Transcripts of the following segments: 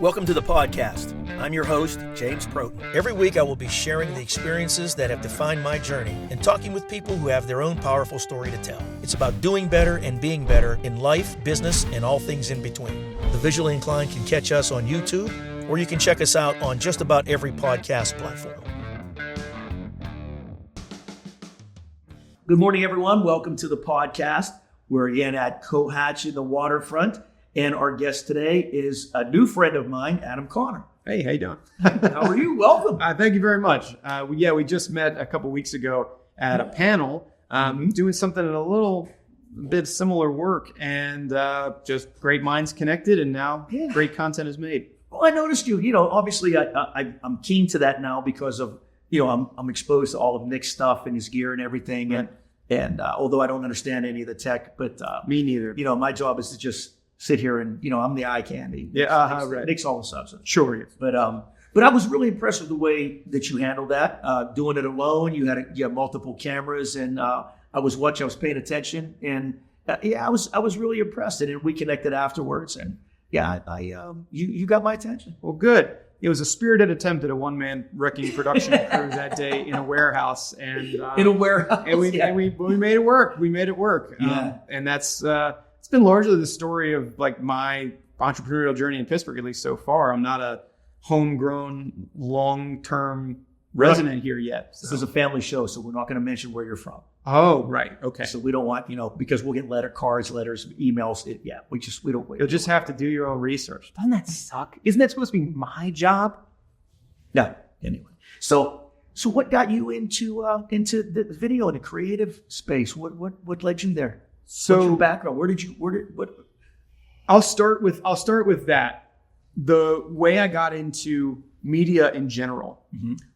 Welcome to the podcast. I'm your host, James Protin. Every week I will be sharing the experiences that have defined my journey and talking with people who have their own powerful story to tell. It's about doing better and being better in life, business, and all things in between. The visually inclined can catch us on YouTube, or you can check us out on just about every podcast platform. Good morning, everyone. Welcome to the podcast. We're again at Cohatch in the waterfront. And our guest today is a new friend of mine, Adam Connor. Hey, how you doing? How are you? Welcome. Thank you very much. We just met a couple weeks ago at a panel doing something in a little bit similar work, and just great minds connected, and now great content is made. Well, I noticed you. Obviously I'm keen to that now because of, I'm exposed to all of Nick's stuff and his gear and everything. Right. And although I don't understand any of the tech, but me neither. My job is to just sit here and, I'm the eye candy. Right. Nick's all the substance. Sure. But I was really impressed with the way that you handled that. Doing it alone, you had multiple cameras, and I was watching, I was paying attention, and I was really impressed. And we connected afterwards, and you got my attention. Well, good. It was a spirited attempt at a one-man wrecking production crew that day in a warehouse, and in a warehouse, and we made it work. We made it work. Yeah. And that's. It's been largely the story of like my entrepreneurial journey in Pittsburgh, at least so far. I'm not a homegrown, long-term resident here yet. So. This is a family show, so we're not going to mention where you're from. Oh, right. Okay. So we don't want, because we'll get cards, letters, emails. We don't. You'll just have to do your own research. Doesn't that suck? Isn't that supposed to be my job? No. Anyway, so what got you into the video and the creative space? What led you there? So what's your background? What? I'll start with that. The way I got into media in general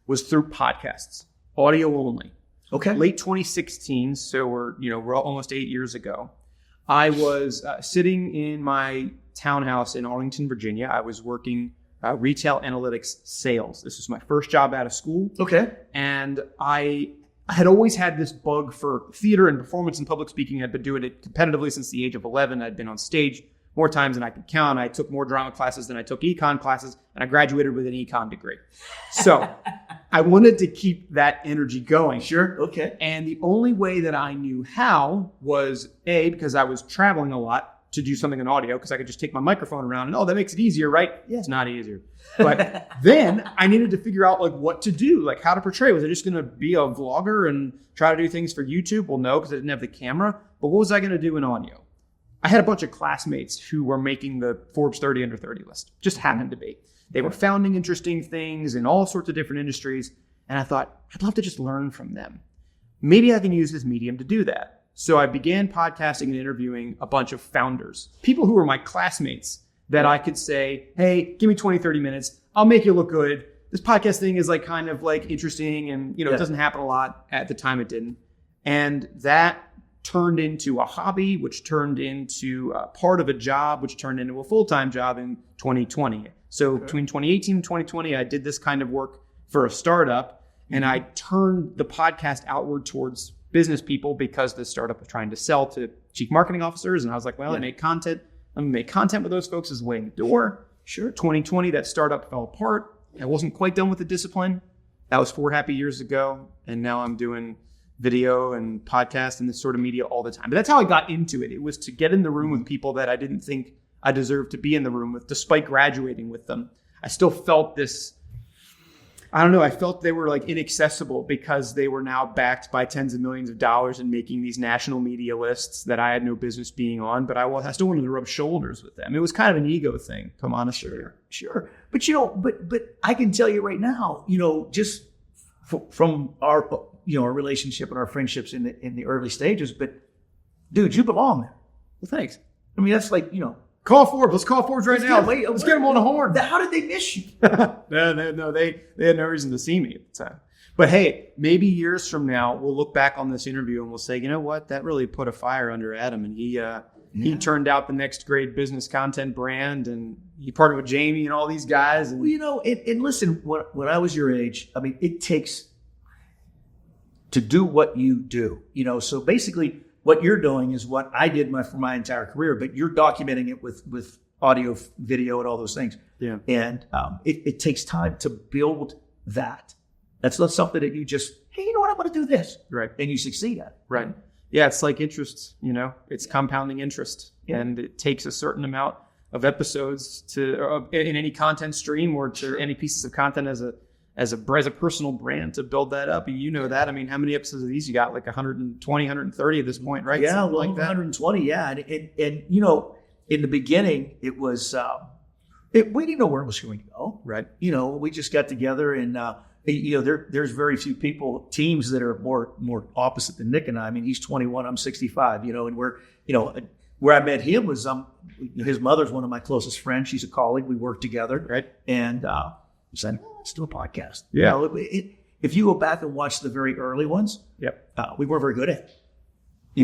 was through podcasts, audio only. Okay. Late 2016, so we're almost 8 years ago. I was sitting in my townhouse in Arlington, Virginia. I was working retail analytics sales. This was my first job out of school. Okay. And I had always had this bug for theater and performance and public speaking. I'd been doing it competitively since the age of 11. I'd been on stage more times than I could count. I took more drama classes than I took econ classes, and I graduated with an econ degree. So I wanted to keep that energy going. Sure. Okay. And the only way that I knew how was because I was traveling a lot, to do something in audio, because I could just take my microphone around and, that makes it easier, right? Yeah, it's not easier. But then I needed to figure out what to do, how to portray. Was I just going to be a vlogger and try to do things for YouTube? Well, no, because I didn't have the camera. But what was I going to do in audio? I had a bunch of classmates who were making the Forbes 30 under 30 list. Just happened to be. They were founding interesting things in all sorts of different industries. And I thought, I'd love to just learn from them. Maybe I can use this medium to do that. So I began podcasting and interviewing a bunch of founders, people who were my classmates that I could say, hey, give me 20, 30 minutes. I'll make you look good. This podcast thing is kind of interesting, and it doesn't happen a lot. At the time it didn't. And that turned into a hobby, which turned into a part of a job, which turned into a full-time job in 2020. So between 2018 and 2020, I did this kind of work for a startup, and I turned the podcast outward towards business people because the startup was trying to sell to chief marketing officers. And I was like, I make content. I'm going to make content with those folks as a way in the door. Sure. 2020, that startup fell apart. I wasn't quite done with the discipline. That was 4 happy years ago. And now I'm doing video and podcast and this sort of media all the time. But that's how I got into it. It was to get in the room with people that I didn't think I deserved to be in the room with, despite graduating with them. I still felt this, I felt they were inaccessible because they were now backed by tens of millions of dollars and making these national media lists that I had no business being on, but I still wanted to rub shoulders with them. It was kind of an ego thing, come honest. Sure. But, but I can tell you right now, just from our, our relationship and our friendships in the early stages, but dude, you belong there. Well, thanks. I mean, that's call Forbes. Let's call Forbes right now. Let's get them on the horn. How did they miss you? No, they had no reason to see me at the time. But hey, maybe years from now, we'll look back on this interview and we'll say, you know what? That really put a fire under Adam, and he turned out the next great business content brand, and he partnered with Jamie and all these guys. And and listen, when I was your age, I mean, it takes to do what you do. So basically, what you're doing is what I did for my entire career, but you're documenting it with audio, video, and all those things. Yeah. And it takes time to build that. That's not something that you just, hey, you know what, I'm going to do this. Right. And you succeed at. Right. Yeah, it's like interest, it's compounding interest. Yeah. And it takes a certain amount of episodes to in any content stream or to any pieces of content as a personal brand to build that up. You know that. I mean, how many episodes of these you got? Like 120, 130 at this point, right? Yeah, Something like 120, yeah. And in the beginning, it was, we didn't know where it was going to go. Right. We just got together and, there's very few teams that are more opposite than Nick and I. I mean, he's 21, I'm 65, and we're, where I met him was, his mother's one of my closest friends. She's a colleague. We worked together. Right. And we said, let's do a podcast. Yeah. If you go back and watch the very early ones, yep, we weren't very good at it.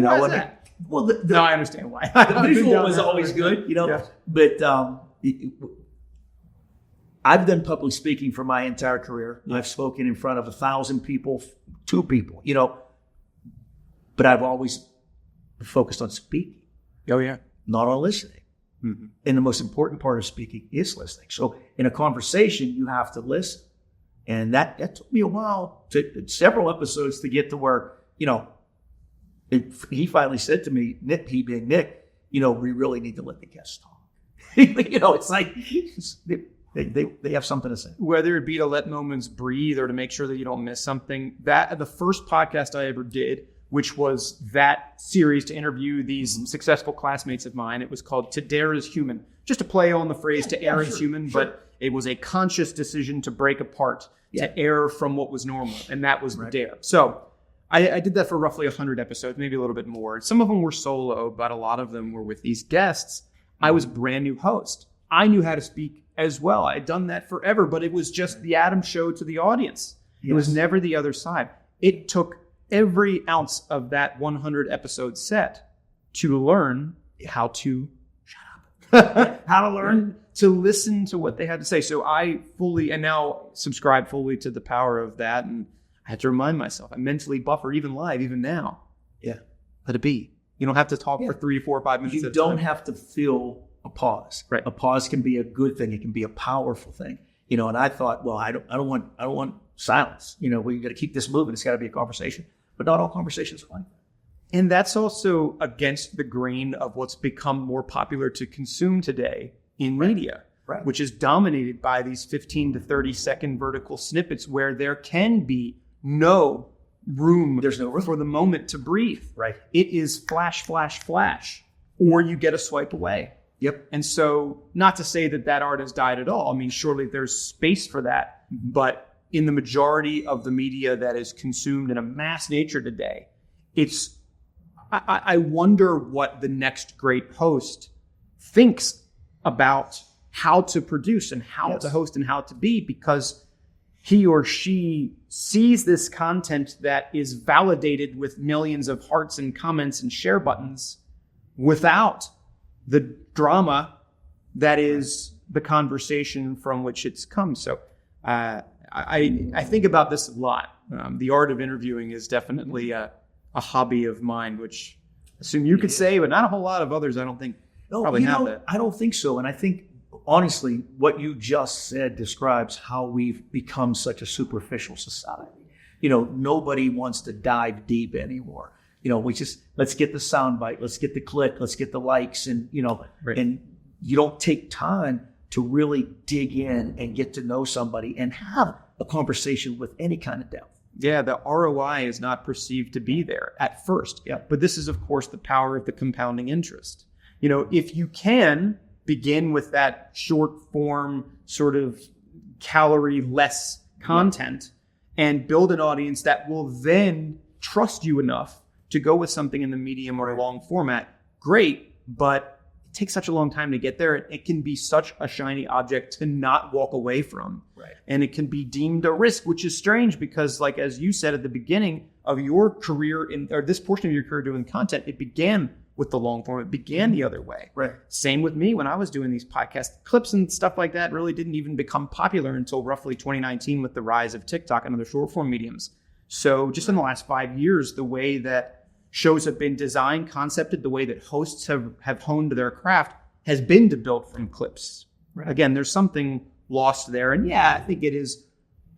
Why is that? Well, no, I understand why. The visual was always good, Yeah. But I've done public speaking for my entire career. Yeah. I've spoken in front of 1,000 people, 2 people, but I've always focused on speaking. Oh, yeah. Not on listening. Mm-hmm. And the most important part of speaking is listening. So in a conversation, you have to listen. And that took me a while, several episodes to get to where, he finally said to me, Nick, he being Nick, we really need to let the guests talk. It's like they have something to say. Whether it be to let moments breathe or to make sure that you don't miss something. The first podcast I ever did, which was that series to interview these successful classmates of mine, it was called To Dare is Human. Just a play on the phrase to err is human, sure. But it was a conscious decision to break apart, to err from what was normal, and that was the dare. So I did that for roughly 100 episodes, maybe a little bit more. Some of them were solo, but a lot of them were with these guests. I was a brand new host. I knew how to speak as well. I had done that forever, but it was just the Adam show to the audience. Yes. It was never the other side. It took every ounce of that 100 episode set to learn how to how to learn to listen to what they had to say. So I fully and now subscribe fully to the power of that. And I had to remind myself, I mentally buffer even live, even now. Yeah. Let it be. You don't have to talk for 3, 4, 5 minutes. You don't have to feel a pause. Right. A pause can be a good thing. It can be a powerful thing. And I thought, well, I don't want silence. We got to keep this moving. It's got to be a conversation. But not all conversations are like that. And that's also against the grain of what's become more popular to consume today in media, which is dominated by these 15 to 30 second vertical snippets where there can be no room. There's no room for the moment to breathe. Right. It is flash, flash, flash, or you get a swipe away. Yep. And so not to say that art has died at all. I mean, surely there's space for that, but in the majority of the media that is consumed in a mass nature today, I wonder what the next great host thinks about how to produce and how to host and how to be, because he or she sees this content that is validated with millions of hearts and comments and share buttons without the drama that is the conversation from which it's come. So I think about this a lot. The art of interviewing is definitely a hobby of mine, which I assume you could say, but not a whole lot of others, I don't think, probably have that. I don't think so. And I think, honestly, what you just said describes how we've become such a superficial society. Nobody wants to dive deep anymore. We just, let's get the soundbite, let's get the click, let's get the likes, and, and you don't take time to really dig in and get to know somebody and have a conversation with any kind of depth. Yeah, the ROI is not perceived to be there at first. Yeah. But this is, of course, the power of the compounding interest. If you can begin with that short form, sort of calorie less content and build an audience that will then trust you enough to go with something in the medium or long format, great, but it takes such a long time to get there. It can be such a shiny object to not walk away from. Right. And it can be deemed a risk, which is strange because, like, as you said at the beginning of your career, or this portion of your career doing content, it began with the long form. It began the other way. Right. Same with me when I was doing these podcast clips and stuff like that really didn't even become popular until roughly 2019 with the rise of TikTok and other short form mediums. So just in the last 5 years, the way that shows have been designed, concepted, the way that hosts have honed their craft has been to build from clips. Right. Again, there's something lost there. And I think it is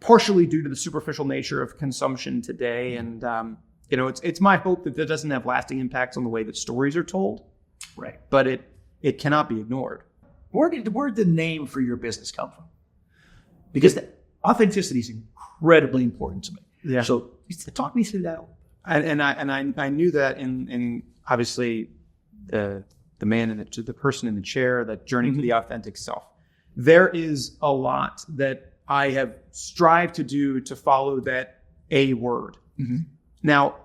partially due to the superficial nature of consumption today. And, it's my hope that doesn't have lasting impacts on the way that stories are told. Right. But it cannot be ignored. Where did the name for your business come from? Because authenticity is incredibly important to me. Yeah. So talk me through that. And I knew that in obviously the man the person in the chair, that journey to the authentic self. There is a lot that I have strived to do to follow that A word. Mm-hmm. Now,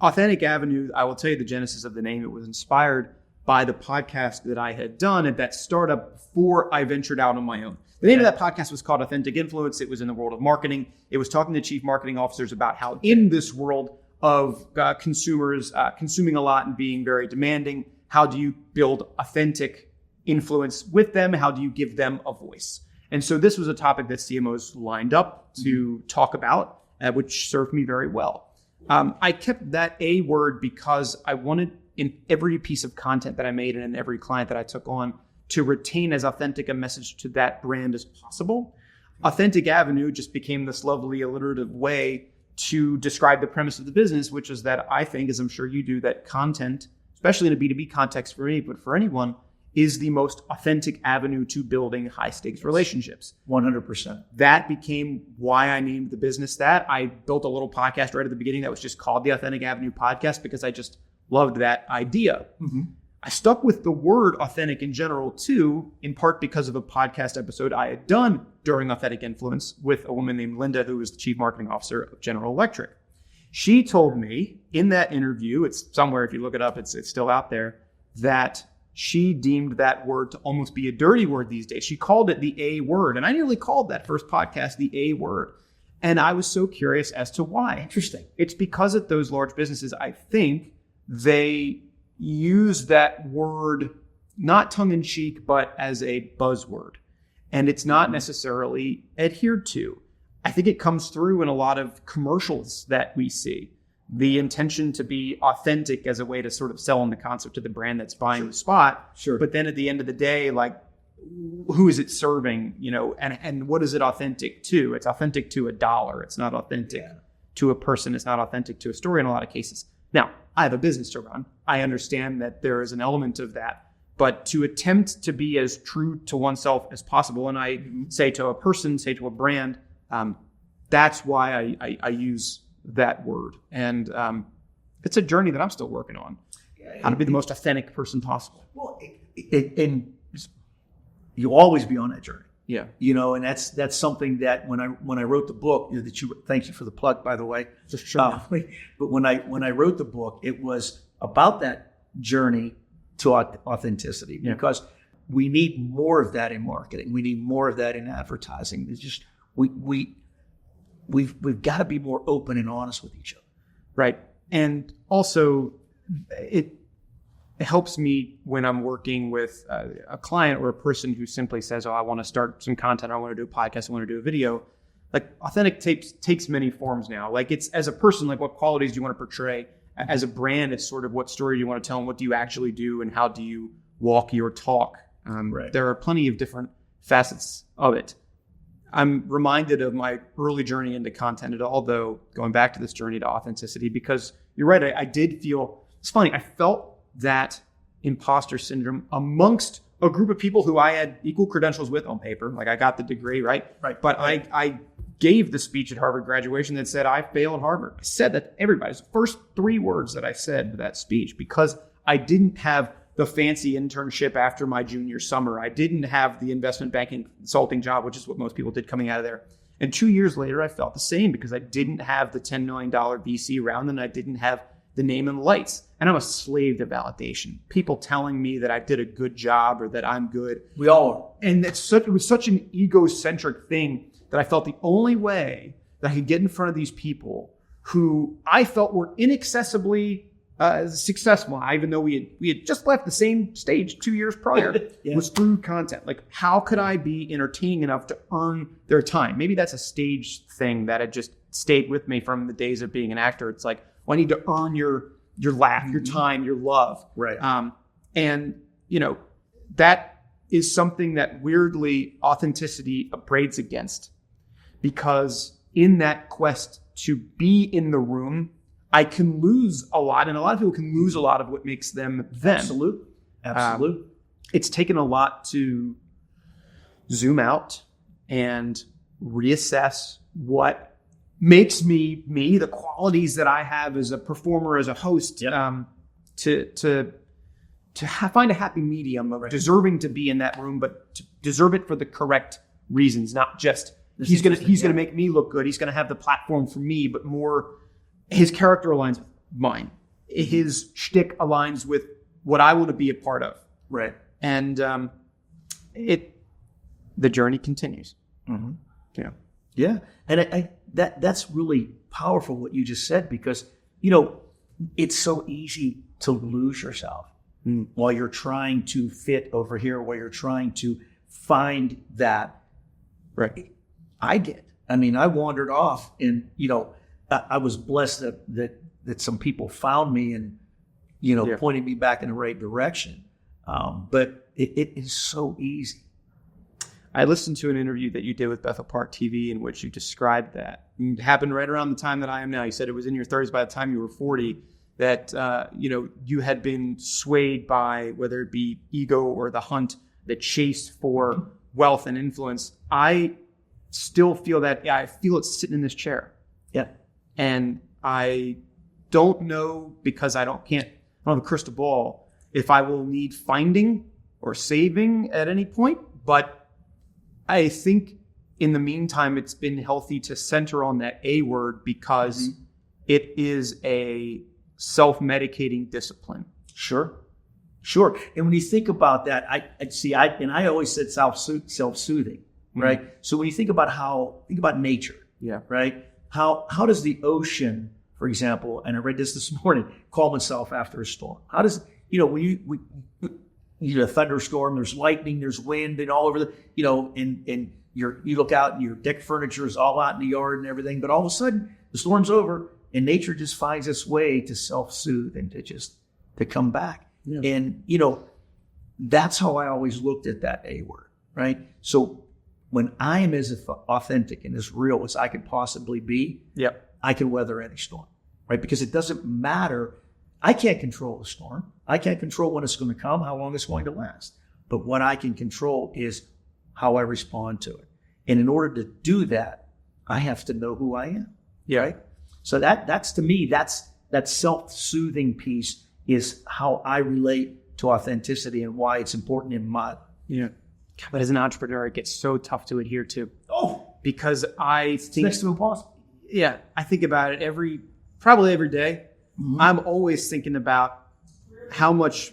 Authentic Avenue, I will tell you the genesis of the name. It was inspired by the podcast that I had done at that startup before I ventured out on my own. The name of that podcast was called Authentic Influence. It was in the world of marketing. It was talking to chief marketing officers about how in this world of consumers consuming a lot and being very demanding, how do you build authentic influence with them? How do you give them a voice? And so this was a topic that CMOs lined up to talk about, which served me very well. I kept that A word because I wanted in every piece of content that I made and in every client that I took on to retain as authentic a message to that brand as possible. Authentic Avenue just became this lovely alliterative way to describe the premise of the business, which is that I think, as I'm sure you do, that content, especially in a B2B context for me, but for anyone, is the most authentic avenue to building high stakes relationships. 100%. That became why I named the business that. I built a little podcast right at the beginning that was just called the Authentic Avenue Podcast because I just loved that idea. Mm-hmm. I stuck with the word authentic in general too, in part because of a podcast episode I had done during Authentic Influence with a woman named Linda, who was the chief marketing officer of General Electric. She told me in that interview, it's somewhere, if you look it up, it's still out there, that she deemed that word to almost be a dirty word these days. She called it the A word. And I nearly called that first podcast the A word. And I was so curious as to why. Interesting. It's because at those large businesses, I think they use that word not tongue-in-cheek, but as a buzzword. And it's not necessarily adhered to. I think it comes through in a lot of commercials that we see. The intention to be authentic as a way to sort of sell on the concept to the brand that's buying the spot. Sure. But then at the end of the day, like, who is it serving? And what is it authentic to? It's authentic to a dollar. It's not authentic to a person. It's not authentic to a story in a lot of cases. Now, I have a business to run. I understand that there is an element of that. But to attempt to be as true to oneself as possible, and I say to a person, say to a brand, that's why I use that word. And it's a journey that I'm still working on. How to be the most authentic person possible. Well, and you'll always be on that journey. Yeah. And that's something that when I wrote the book, thank you for the plug, by the way. Sure. But when I wrote the book, it was about that journey to authenticity, because we need more of that in marketing. We need more of that in advertising. It's just we've got to be more open and honest with each other. Right. And also it helps me when I'm working with a client or a person who simply says, I want to start some content. I want to do a podcast. I want to do a video. Like, authentic takes many forms now. Like, it's as a person, like, what qualities do you want to portray? As a brand, it's sort of what story do you want to tell and what do you actually do and how do you walk your talk? Right. There are plenty of different facets of it. I'm reminded of my early journey into content, although going back to this journey to authenticity, because you're right, I did feel, it's funny, I felt that imposter syndrome amongst a group of people who I had equal credentials with on paper. Like, I got the degree, right? Right. But I gave the speech at Harvard graduation that said, I failed Harvard. I said that to everybody. It's the first 3 words that I said to that speech, because I didn't have the fancy internship after my junior summer. I didn't have the investment banking consulting job, which is what most people did coming out of there. And 2 years later, I felt the same because I didn't have the $10 million VC round and I didn't have the name and lights. And I'm a slave to validation. People telling me that I did a good job or that I'm good. We all are. And it was such an egocentric thing that I felt the only way that I could get in front of these people who I felt were inaccessibly successful, even though we had just left the same stage 2 years prior, was through content. Like, how could I be entertaining enough to earn their time? Maybe that's a stage thing that had just stayed with me from the days of being an actor. It's like, well, I need to earn your laugh, your time, your love. Right. And, that is something that weirdly authenticity upbraids against, because in that quest to be in the room, I can lose a lot, and a lot of people can lose a lot of what makes them them. Absolutely. It's taken a lot to zoom out and reassess what makes me, the qualities that I have as a performer, as a host, to find a happy medium of deserving to be in that room, but to deserve it for the correct reasons, not just he's gonna make me look good. He's gonna have the platform for me, but more his character aligns with mine. His shtick aligns with what I want to be a part of. Right. And the journey continues. Mm-hmm. Yeah. Yeah. And that's really powerful what you just said, because, it's so easy to lose yourself while you're trying to fit over here, while you're trying to find that. Right. I did. I mean, I wandered off, and, I was blessed that some people found me and, pointed me back in the right direction. But it is so easy. I listened to an interview that you did with Bethel Park TV in which you described that. It happened right around the time that I am now. You said it was in your 30s by the time you were 40 that, you had been swayed by whether it be ego or the hunt, the chase for wealth and influence. I still feel that. Yeah, I feel it sitting in this chair. Yeah. And I don't know, because I don't have a crystal ball, if I will need finding or saving at any point, but I think in the meantime, it's been healthy to center on that A word, because it is a self-medicating discipline. Sure. And when you think about that, I always said self-soothing, right? So when you think about nature, right? How does the ocean, for example, and I read this morning, calm itself after a storm? How does, a thunderstorm, there's lightning, there's wind, and all over and you look out and your deck furniture is all out in the yard and everything, but all of a sudden the storm's over and nature just finds its way to self-soothe and to come back. Yeah. And, that's how I always looked at that A word, right? So when I am as authentic and as real as I could possibly be, I can weather any storm, right? Because it doesn't matter. I can't control the storm. I can't control when it's going to come, how long it's going to last. But what I can control is how I respond to it. And in order to do that, I have to know who I am. Yeah. Right? So that's to me, that self-soothing piece is how I relate to authenticity and why it's important in my. Yeah. But as an entrepreneur, it gets so tough to adhere to. Oh, because I think it's next to impossible. Yeah. I think about it probably every day. Mm-hmm. I'm always thinking about how much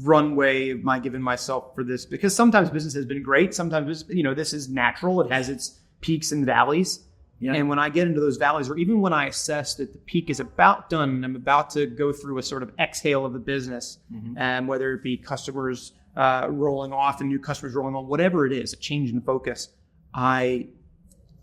runway am I giving myself for this? Because sometimes business has been great. Sometimes, this is natural. It has its peaks and valleys. Yeah. And when I get into those valleys, or even when I assess that the peak is about done and I'm about to go through a sort of exhale of the business, and whether it be customers rolling off and new customers rolling on, whatever it is, a change in focus, I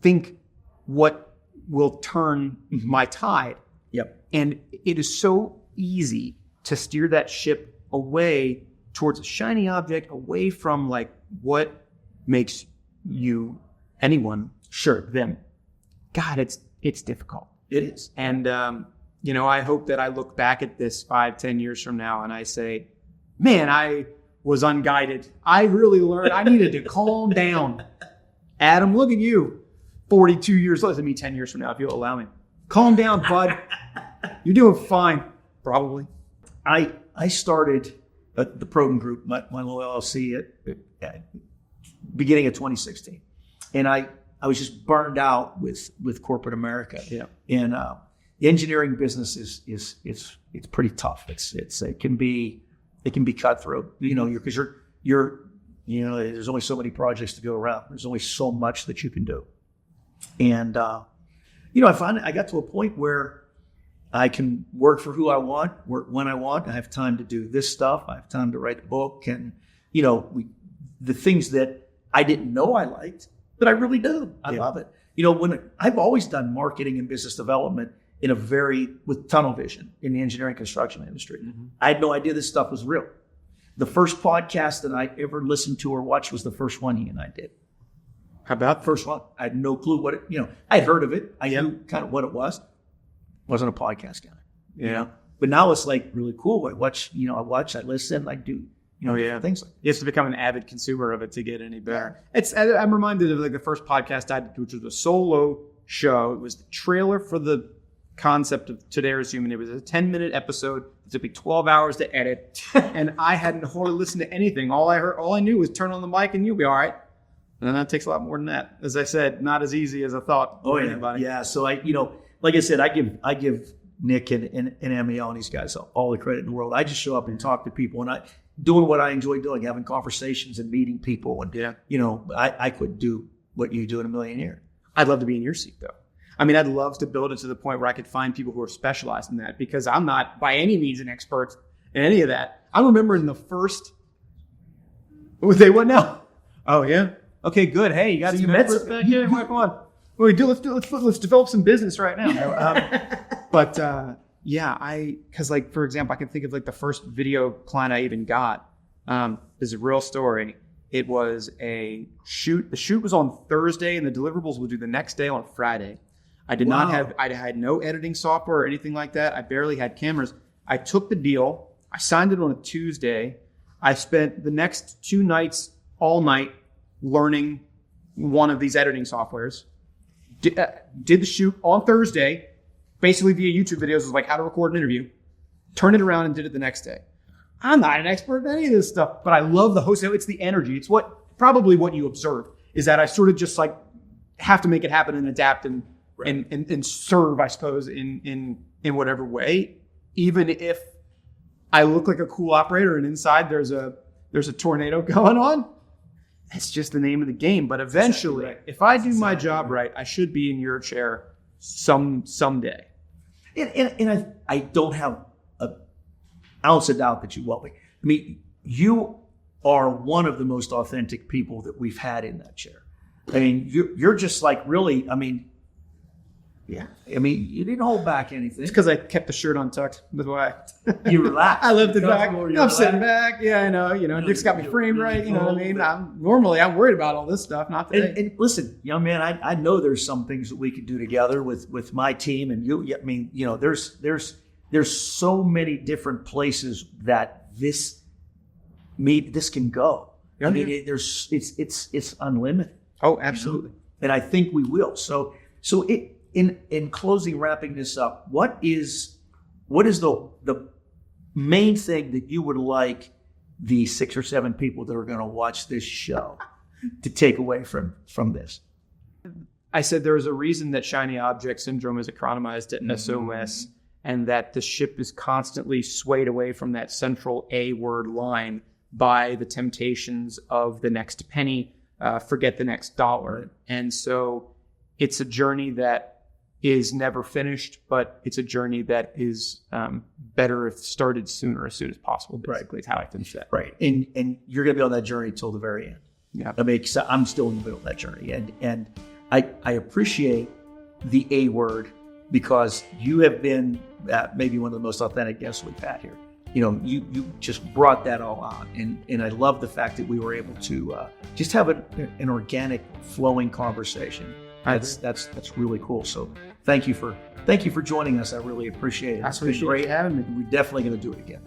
think what will turn my tide. Yep. And it is so easy to steer that ship away towards a shiny object, away from like what makes you, anyone, them. God, it's difficult. It is. And, I hope that I look back at this 5-10 years from now and I say, man, I was unguided. I really learned. I needed to calm down. Adam, look at you. 42 years later, me 10 years from now, if you'll allow me. Calm down, bud. You're doing fine. Probably. I started the Protin Group, my little LLC, at beginning of 2016. And I was just burned out with corporate America. Yeah. And the engineering business is it's pretty tough. It can be cutthroat. Because you're there's only so many projects to go around. There's only so much that you can do. And I found I got to a point where I can work for who I want, work when I want. I have time to do this stuff. I have time to write a book, and the things that I didn't know I liked, but I really do. I love it. When I've always done marketing and business development with tunnel vision in the engineering construction industry. Mm-hmm. I had no idea this stuff was real. The first podcast that I ever listened to or watched was the first one he and I did. How about First one. I had no clue what it, I'd heard of it. I knew kind of what it was. Wasn't a podcast guy. Yeah. But now it's like really cool. I watch, I listen, I do, things like that. You have to become an avid consumer of it to get any better. I'm reminded of like the first podcast I did, which was a solo show. It was the trailer for the concept of Today is Human. It was a 10-minute episode. It took me 12 hours to edit, and I hadn't hardly listened to anything. All I knew was turn on the mic and you'll be all right. And that takes a lot more than that. As I said, not as easy as I thought. Oh yeah, anybody. Yeah. So like I said, I give Nick and MEL and these guys all the credit in the world. I just show up and talk to people, and I doing what I enjoy doing, having conversations and meeting people. And I couldn't do what you do in a million years. I'd love to be in your seat though. I mean, I'd love to build it to the point where I could find people who are specialized in that, because I'm not by any means an expert in any of that. I remember in the first, they what now? Oh yeah. Okay, good. Hey, you got some experts back here. Come on. Let's develop some business right now. Because like for example, I can think of like the first video client I even got. Is a real story. It was a shoot. The shoot was on Thursday, and the deliverables would do the next day on Friday. I had no editing software or anything like that. I barely had cameras. I took the deal. I signed it on a Tuesday. I spent the next 2 nights, all night, learning one of these editing softwares. Did the shoot on Thursday, basically via YouTube videos. It was like how to record an interview. Turned it around and did it the next day. I'm not an expert in any of this stuff, but I love the host. It's the energy. It's probably what you observe is that I sort of just like have to make it happen and adapt and serve, I suppose, in whatever way, even if I look like a cool operator and inside there's a tornado going on. It's just the name of the game. But eventually, if I do my job right, I should be in your chair someday. And I don't have an ounce of doubt that you will be. I mean, you are one of the most authentic people that we've had in that chair. I mean, you're just like really, I mean, yeah. I mean, you didn't hold back anything. It's because I kept the shirt untucked. That's why. You relaxed. I left it back. I'm sitting back. Yeah, I know. Nick's got me framed right. You know what I mean? I'm worried about all this stuff. Not today. And listen, young man, I know there's some things that we could do together with my team and you. I mean, there's so many different places that this can go. I mean, it's unlimited. Oh, absolutely. And I think we will. So in closing, wrapping this up, what is the main thing that you would like the 6 or 7 people that are going to watch this show to take away from this? I said there's a reason that shiny object syndrome is acronymized at SOS, and that the ship is constantly swayed away from that central A word line by the temptations of the next penny, forget the next dollar. And so it's a journey that is never finished, but it's a journey that is better if started sooner, as soon as possible, basically, is how I finish that. Right. And you're going to be on that journey till the very end. Yeah. I mean, I'm still in the middle of that journey. And I appreciate the A word because you have been maybe one of the most authentic guests we've had here. You just brought that all out. And I love the fact that we were able to just have an organic, flowing conversation. That's really cool. So thank you for joining us. I really appreciate it. I appreciate you having me. We're definitely going to do it again.